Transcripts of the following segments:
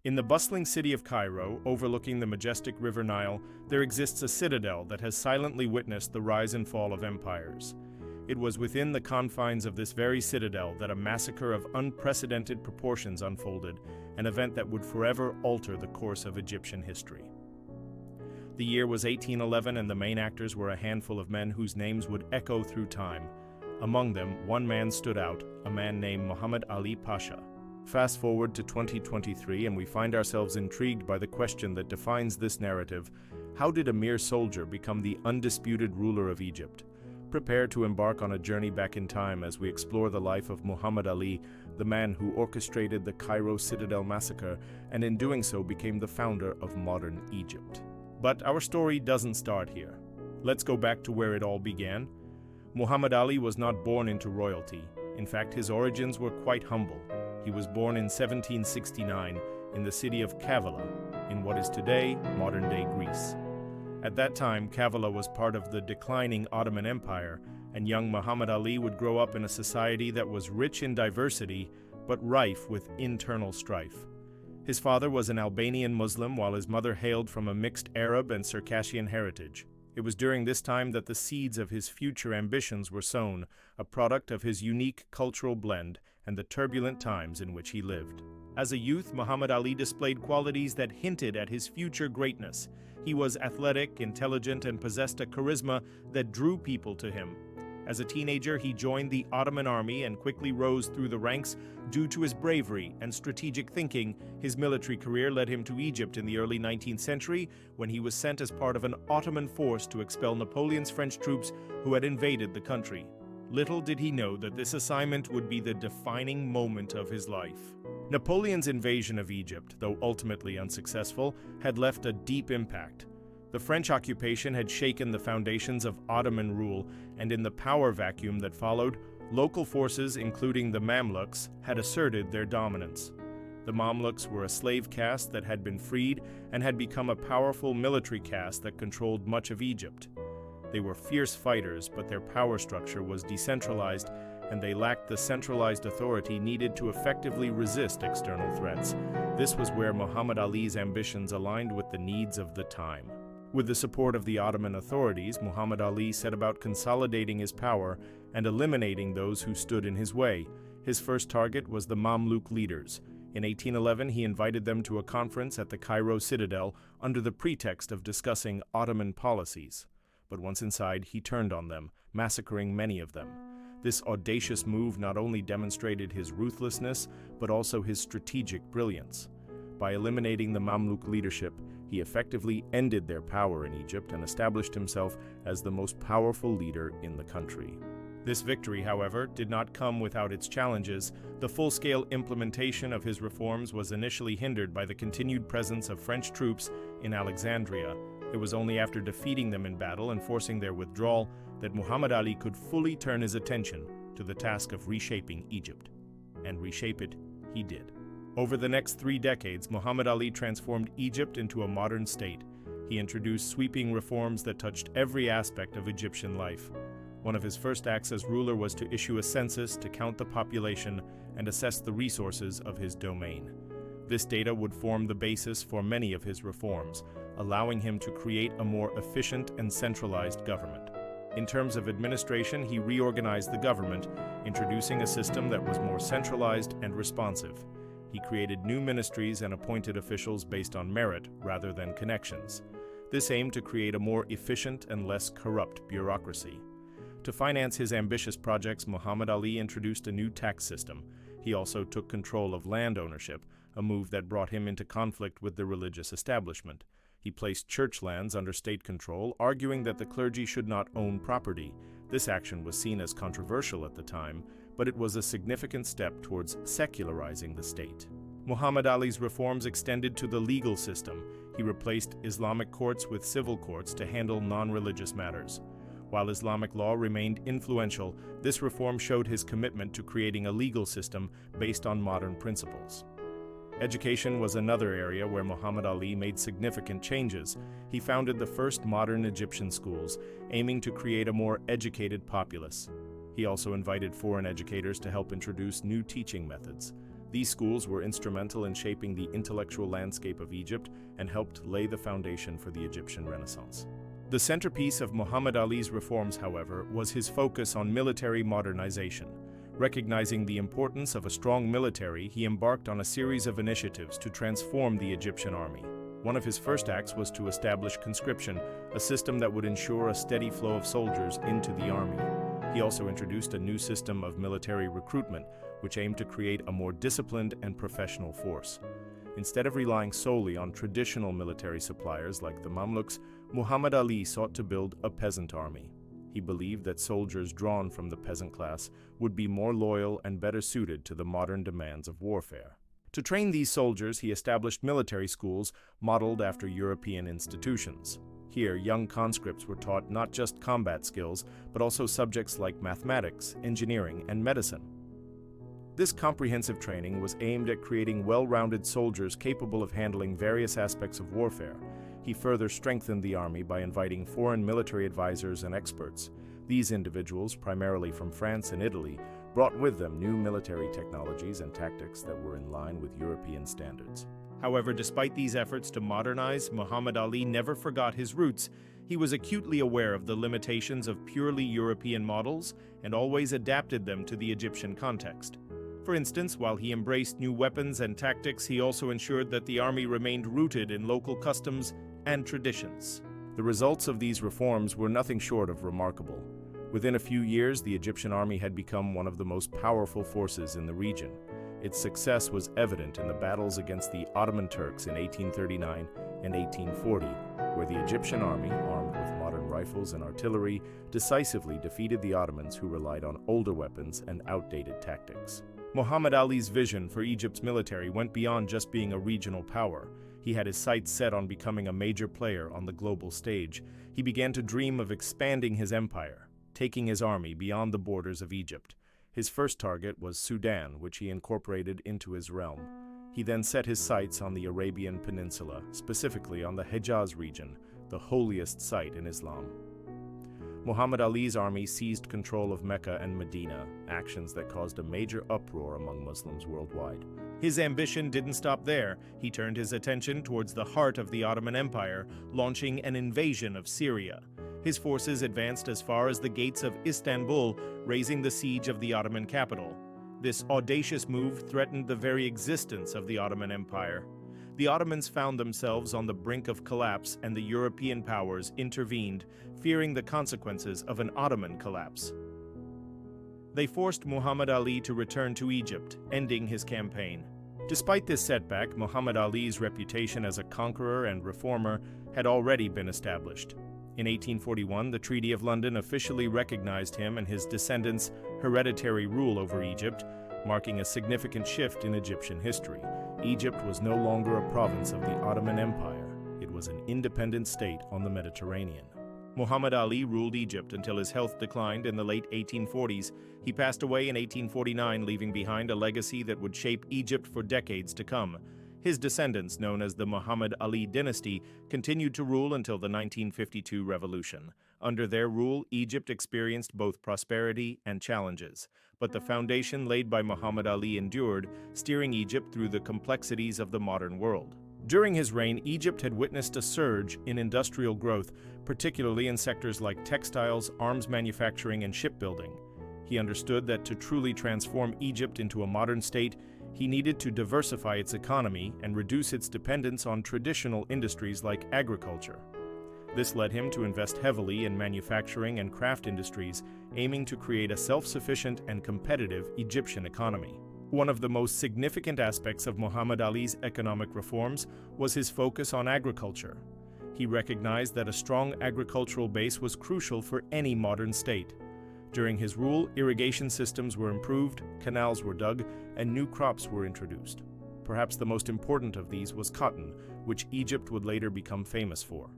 In the bustling city of Cairo, overlooking the majestic River Nile, there exists a citadel that has silently witnessed the rise and fall of empires. It was within the confines of this very citadel that a massacre of unprecedented proportions unfolded, an event that would forever alter the course of Egyptian history. The year was 1811, and the main actors were a handful of men whose names would echo through time. Among them, one man stood out, a man named Muhammad Ali Pasha. Fast forward to 2023, and we find ourselves intrigued by the question that defines this narrative: how did a mere soldier become the undisputed ruler of Egypt? Prepare to embark on a journey back in time as we explore the life of Muhammad Ali, the man who orchestrated the Cairo Citadel massacre, and in doing so became the founder of modern Egypt. But our story doesn't start here. Let's go back to where it all began. Muhammad Ali was not born into royalty. In fact, his origins were quite humble. He was born in 1769 in the city of Kavala, in what is today modern-day Greece. At that time, Kavala was part of the declining Ottoman Empire, and young Muhammad Ali would grow up in a society that was rich in diversity, but rife with internal strife. His father was an Albanian Muslim, while his mother hailed from a mixed Arab and Circassian heritage. It was during this time that the seeds of his future ambitions were sown, a product of his unique cultural blend and the turbulent times in which he lived. As a youth, Muhammad Ali displayed qualities that hinted at his future greatness. He was athletic, intelligent, and possessed a charisma that drew people to him. As a teenager, he joined the Ottoman army and quickly rose through the ranks due to his bravery and strategic thinking. His military career led him to Egypt in the early 19th century, when he was sent as part of an Ottoman force to expel Napoleon's French troops who had invaded the country. Little did he know that this assignment would be the defining moment of his life. Napoleon's invasion of Egypt, though ultimately unsuccessful, had left a deep impact. The French occupation had shaken the foundations of Ottoman rule, and in the power vacuum that followed, local forces, including the Mamluks, had asserted their dominance. The Mamluks were a slave caste that had been freed and had become a powerful military caste that controlled much of Egypt. They were fierce fighters, but their power structure was decentralized, and they lacked the centralized authority needed to effectively resist external threats. This was where Muhammad Ali's ambitions aligned with the needs of the time. With the support of the Ottoman authorities, Muhammad Ali set about consolidating his power and eliminating those who stood in his way. His first target was the Mamluk leaders. In 1811, he invited them to a conference at the Cairo Citadel under the pretext of discussing Ottoman policies. But once inside, he turned on them, massacring many of them. This audacious move not only demonstrated his ruthlessness, but also his strategic brilliance. By eliminating the Mamluk leadership, he effectively ended their power in Egypt and established himself as the most powerful leader in the country. This victory, however, did not come without its challenges. The full-scale implementation of his reforms was initially hindered by the continued presence of French troops in Alexandria. It was only after defeating them in battle and forcing their withdrawal that Muhammad Ali could fully turn his attention to the task of reshaping Egypt. And reshape it he did. Over the next 3 decades, Muhammad Ali transformed Egypt into a modern state. He introduced sweeping reforms that touched every aspect of Egyptian life. One of his first acts as ruler was to issue a census to count the population and assess the resources of his domain. This data would form the basis for many of his reforms, allowing him to create a more efficient and centralized government. In terms of administration, he reorganized the government, introducing a system that was more centralized and responsive. He created new ministries and appointed officials based on merit rather than connections. This aimed to create a more efficient and less corrupt bureaucracy. To finance his ambitious projects, Muhammad Ali introduced a new tax system. He also took control of land ownership, a move that brought him into conflict with the religious establishment. He placed church lands under state control, arguing that the clergy should not own property. This action was seen as controversial at the time, but it was a significant step towards secularizing the state. Muhammad Ali's reforms extended to the legal system. He replaced Islamic courts with civil courts to handle non-religious matters. While Islamic law remained influential, this reform showed his commitment to creating a legal system based on modern principles. Education was another area where Muhammad Ali made significant changes. He founded the first modern Egyptian schools, aiming to create a more educated populace. He also invited foreign educators to help introduce new teaching methods. These schools were instrumental in shaping the intellectual landscape of Egypt and helped lay the foundation for the Egyptian Renaissance. The centerpiece of Muhammad Ali's reforms, however, was his focus on military modernization. Recognizing the importance of a strong military, he embarked on a series of initiatives to transform the Egyptian army. One of his first acts was to establish conscription, a system that would ensure a steady flow of soldiers into the army. He also introduced a new system of military recruitment, which aimed to create a more disciplined and professional force. Instead of relying solely on traditional military suppliers like the Mamluks, Muhammad Ali sought to build a peasant army. He believed that soldiers drawn from the peasant class would be more loyal and better suited to the modern demands of warfare. To train these soldiers, he established military schools modeled after European institutions. Here, young conscripts were taught not just combat skills, but also subjects like mathematics, engineering, and medicine. This comprehensive training was aimed at creating well-rounded soldiers capable of handling various aspects of warfare. He further strengthened the army by inviting foreign military advisors and experts. These individuals, primarily from France and Italy, brought with them new military technologies and tactics that were in line with European standards. However, despite these efforts to modernize, Muhammad Ali never forgot his roots. He was acutely aware of the limitations of purely European models and always adapted them to the Egyptian context. For instance, while he embraced new weapons and tactics, he also ensured that the army remained rooted in local customs and traditions. The results of these reforms were nothing short of remarkable. Within a few years, the Egyptian army had become one of the most powerful forces in the region. Its success was evident in the battles against the Ottoman Turks in 1839 and 1840, where the Egyptian army, armed with modern rifles and artillery, decisively defeated the Ottomans, who relied on older weapons and outdated tactics. Muhammad Ali's vision for Egypt's military went beyond just being a regional power. He had his sights set on becoming a major player on the global stage. He began to dream of expanding his empire, taking his army beyond the borders of Egypt. His first target was Sudan, which he incorporated into his realm. He then set his sights on the Arabian Peninsula, specifically on the Hejaz region, the holiest site in Islam. Muhammad Ali's army seized control of Mecca and Medina, actions that caused a major uproar among Muslims worldwide. His ambition didn't stop there. He turned his attention towards the heart of the Ottoman Empire, launching an invasion of Syria. His forces advanced as far as the gates of Istanbul, raising the siege of the Ottoman capital. This audacious move threatened the very existence of the Ottoman Empire. The Ottomans found themselves on the brink of collapse, and the European powers intervened, fearing the consequences of an Ottoman collapse. They forced Muhammad Ali to return to Egypt, ending his campaign. Despite this setback, Muhammad Ali's reputation as a conqueror and reformer had already been established. In 1841, the Treaty of London officially recognized him and his descendants' hereditary rule over Egypt, marking a significant shift in Egyptian history. Egypt was no longer a province of the Ottoman Empire. It was an independent state on the Mediterranean. Muhammad Ali ruled Egypt until his health declined in the late 1840s. He passed away in 1849, leaving behind a legacy that would shape Egypt for decades to come. His descendants, known as the Muhammad Ali dynasty, continued to rule until the 1952 revolution. Under their rule, Egypt experienced both prosperity and challenges. But the foundation laid by Muhammad Ali endured, steering Egypt through the complexities of the modern world. During his reign, Egypt had witnessed a surge in industrial growth, particularly in sectors like textiles, arms manufacturing, and shipbuilding. He understood that to truly transform Egypt into a modern state, he needed to diversify its economy and reduce its dependence on traditional industries like agriculture. This led him to invest heavily in manufacturing and craft industries, aiming to create a self-sufficient and competitive Egyptian economy. One of the most significant aspects of Muhammad Ali's economic reforms was his focus on agriculture. He recognized that a strong agricultural base was crucial for any modern state. During his rule, irrigation systems were improved, canals were dug, and new crops were introduced. Perhaps the most important of these was cotton, which Egypt would later become famous for.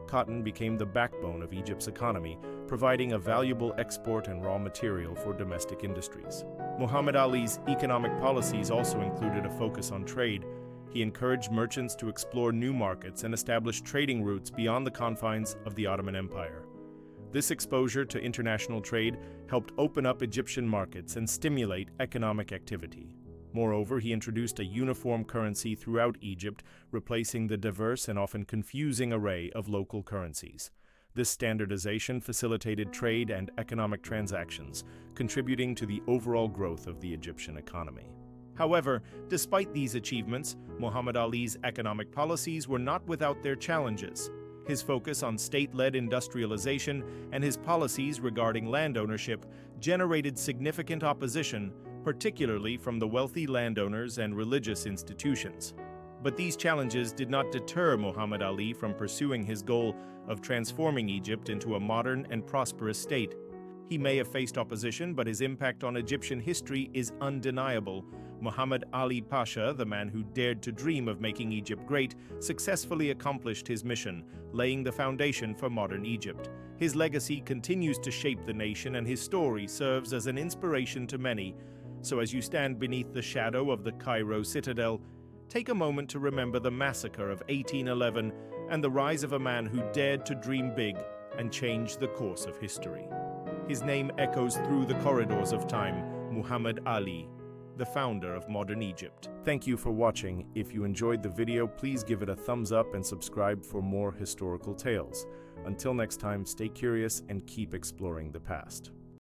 Cotton became the backbone of Egypt's economy, providing a valuable export and raw material for domestic industries. Muhammad Ali's economic policies also included a focus on trade. He encouraged merchants to explore new markets and establish trading routes beyond the confines of the Ottoman Empire. This exposure to international trade helped open up Egyptian markets and stimulate economic activity. Moreover, he introduced a uniform currency throughout Egypt, replacing the diverse and often confusing array of local currencies. This standardization facilitated trade and economic transactions, contributing to the overall growth of the Egyptian economy. However, despite these achievements, Muhammad Ali's economic policies were not without their challenges. His focus on state-led industrialization and his policies regarding land ownership generated significant opposition, particularly from the wealthy landowners and religious institutions. But these challenges did not deter Muhammad Ali from pursuing his goal of transforming Egypt into a modern and prosperous state. He may have faced opposition, but his impact on Egyptian history is undeniable. Muhammad Ali Pasha, the man who dared to dream of making Egypt great, successfully accomplished his mission, laying the foundation for modern Egypt. His legacy continues to shape the nation, and his story serves as an inspiration to many. So as you stand beneath the shadow of the Cairo citadel, take a moment to remember the massacre of 1811 and the rise of a man who dared to dream big and change the course of history. His name echoes through the corridors of time, Muhammad Ali, the founder of modern Egypt. Thank you for watching. If you enjoyed the video, please give it a thumbs up and subscribe for more historical tales. Until next time, stay curious and keep exploring the past.